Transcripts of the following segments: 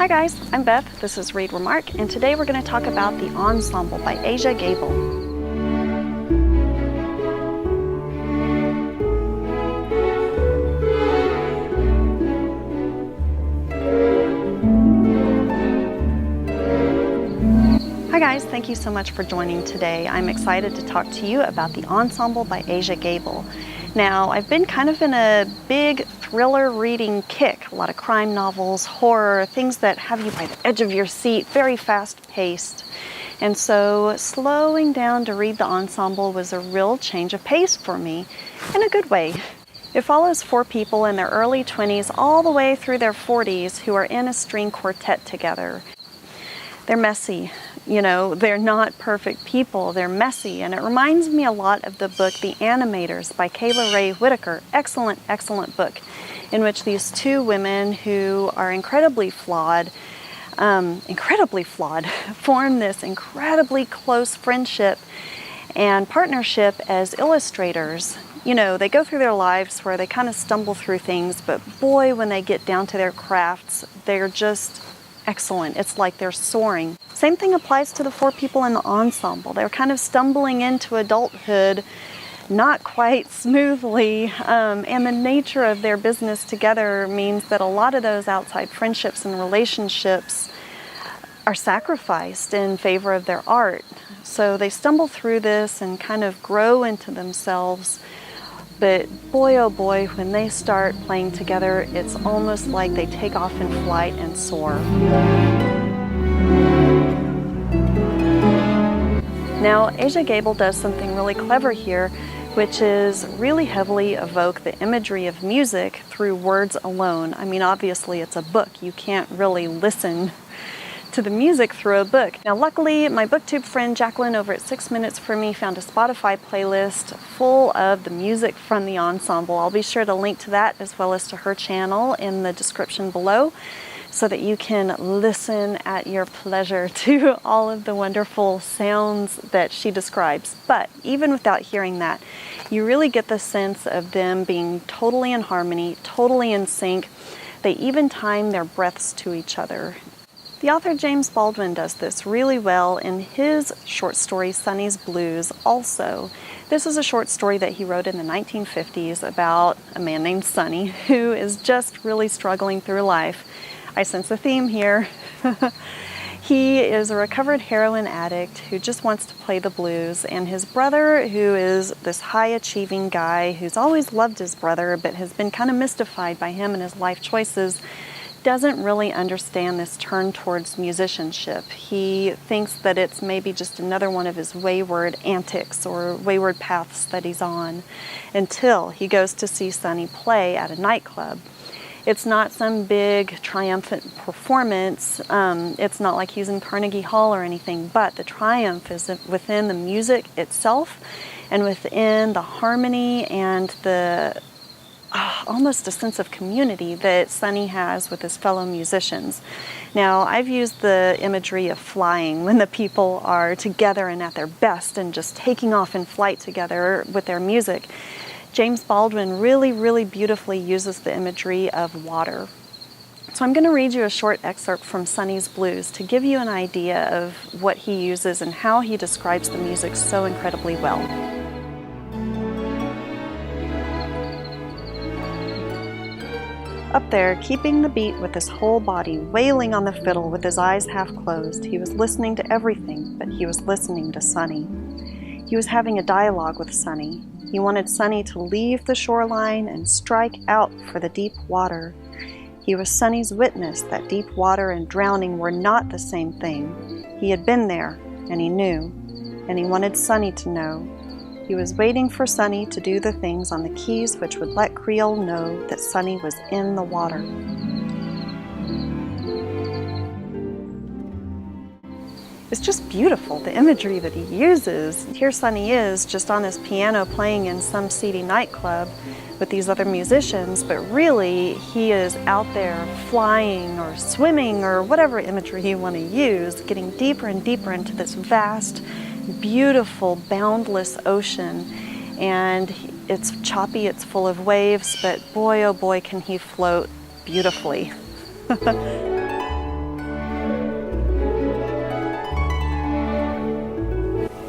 Hi guys, I'm Beth, this is Remark, and today we're going to talk about the Ensemble by Aja Gabel. Hi guys, thank you so much for joining today. I'm excited to talk to you about the Ensemble by Aja Gabel. Now, I've been kind of in a big thriller reading kick, a lot of crime novels, horror, things that have you by the edge of your seat, very fast paced. And so slowing down to read the Ensemble was a real change of pace for me, in a good way. It follows 4 people in their early 20s all the way through their 40s who are in a string quartet together. They're messy. You know, they're not perfect people, they're messy, and it reminds me a lot of the book The Animators by Kayla Ray Whitaker. Excellent, excellent book, in which these 2 women who are incredibly flawed, form this incredibly close friendship and partnership as illustrators. You know, they go through their lives where they kind of stumble through things, but boy, when they get down to their crafts, they're just excellent. It's like they're soaring. Same thing applies to the 4 people in the ensemble. They're kind of stumbling into adulthood, not quite smoothly, and the nature of their business together means that a lot of those outside friendships and relationships are sacrificed in favor of their art. So they stumble through this and kind of grow into themselves. But boy, oh boy, when they start playing together, it's almost like they take off in flight and soar. Now, Aja Gabel does something really clever here, which is really heavily evoke the imagery of music through words alone. I mean, obviously it's a book. You can't really listen to the music through a book. Now, luckily, my booktube friend Jacqueline over at 6 Minutes for Me found a Spotify playlist full of the music from the ensemble. I'll be sure to link to that as well as to her channel in the description below so that you can listen at your pleasure to all of the wonderful sounds that she describes. But even without hearing that, you really get the sense of them being totally in harmony, totally in sync. They even time their breaths to each other. The author James Baldwin does this really well in his short story, Sonny's Blues, also. This is a short story that he wrote in the 1950s about a man named Sonny who is just really struggling through life. I sense a theme here. He is a recovered heroin addict who just wants to play the blues, and his brother, who is this high-achieving guy who's always loved his brother but has been kind of mystified by him and his life choices, doesn't really understand this turn towards musicianship. He thinks that it's maybe just another one of his wayward antics or wayward paths that he's on, until he goes to see Sonny play at a nightclub. It's not some big triumphant performance. It's not like he's in Carnegie Hall or anything, but the triumph is within the music itself and within the harmony and the almost a sense of community that Sonny has with his fellow musicians. Now, I've used the imagery of flying when the people are together and at their best and just taking off in flight together with their music. James Baldwin really, really beautifully uses the imagery of water. So I'm going to read you a short excerpt from Sonny's Blues to give you an idea of what he uses and how he describes the music so incredibly well. Up there, keeping the beat with his whole body, wailing on the fiddle with his eyes half closed, he was listening to everything, but he was listening to Sonny. He was having a dialogue with Sonny. He wanted Sonny to leave the shoreline and strike out for the deep water. He was Sonny's witness that deep water and drowning were not the same thing. He had been there, and he knew, and he wanted Sonny to know. He was waiting for Sonny to do the things on the keys which would let Creole know that Sonny was in the water. It's just beautiful, the imagery that he uses. Here Sonny is just on his piano playing in some seedy nightclub with these other musicians, but really he is out there flying or swimming or whatever imagery you want to use, getting deeper and deeper into this vast, beautiful, boundless ocean. And it's choppy, it's full of waves, but boy, oh boy, can he float beautifully.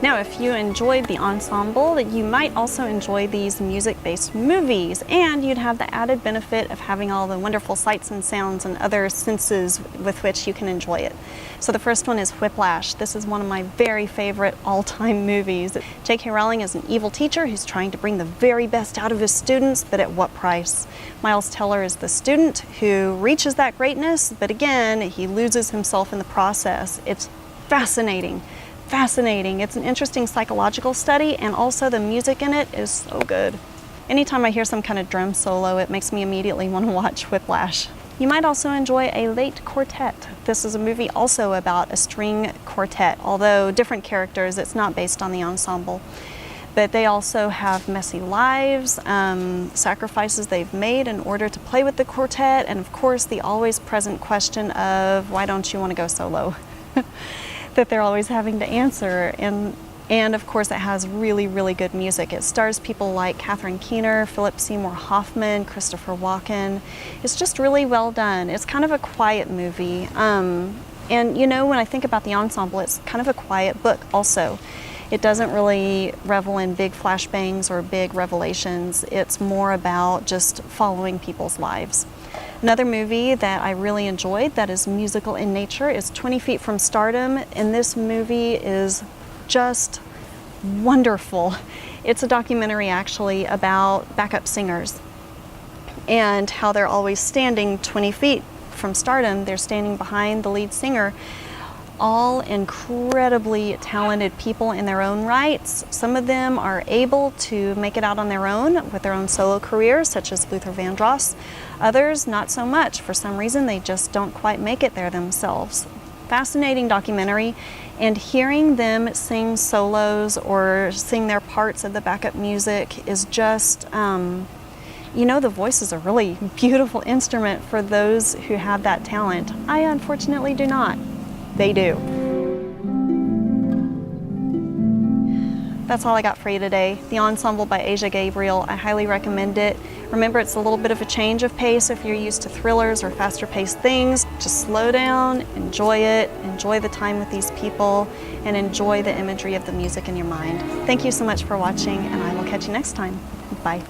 Now, if you enjoyed the ensemble, you might also enjoy these music-based movies, and you'd have the added benefit of having all the wonderful sights and sounds and other senses with which you can enjoy it. So the first one is Whiplash. This is one of my very favorite all-time movies. J.K. Rowling is an evil teacher who's trying to bring the very best out of his students, but at what price? Miles Teller is the student who reaches that greatness, but again, he loses himself in the process. It's fascinating. Fascinating. It's an interesting psychological study, and also the music in it is so good. Anytime I hear some kind of drum solo, it makes me immediately want to watch Whiplash. You might also enjoy A Late Quartet. This is a movie also about a string quartet, although different characters. It's not based on the ensemble. But they also have messy lives, sacrifices they've made in order to play with the quartet, and of course the always present question of, why don't you want to go solo? That they're always having to answer. And of course it has really, really good music. It stars people like Catherine Keener, Philip Seymour Hoffman, Christopher Walken. It's just really well done. It's kind of a quiet movie. And you know, when I think about the ensemble, it's kind of a quiet book also. It doesn't really revel in big flashbangs or big revelations. It's more about just following people's lives. Another movie that I really enjoyed that is musical in nature is 20 Feet from Stardom, and this movie is just wonderful. It's a documentary actually about backup singers and how they're always standing 20 feet from stardom. They're standing behind the lead singer. All incredibly talented people in their own rights. Some of them are able to make it out on their own with their own solo careers, such as Luther Vandross. Others, not so much. For some reason, they just don't quite make it there themselves. Fascinating documentary, and hearing them sing solos or sing their parts of the backup music is just, you know, the voice is a really beautiful instrument for those who have that talent. I unfortunately do not. They do. That's all I got for you today. The Ensemble by Aja Gabel. I highly recommend it. Remember, it's a little bit of a change of pace if you're used to thrillers or faster paced things. Just slow down, enjoy it, enjoy the time with these people, and enjoy the imagery of the music in your mind. Thank you so much for watching, and I will catch you next time. Bye.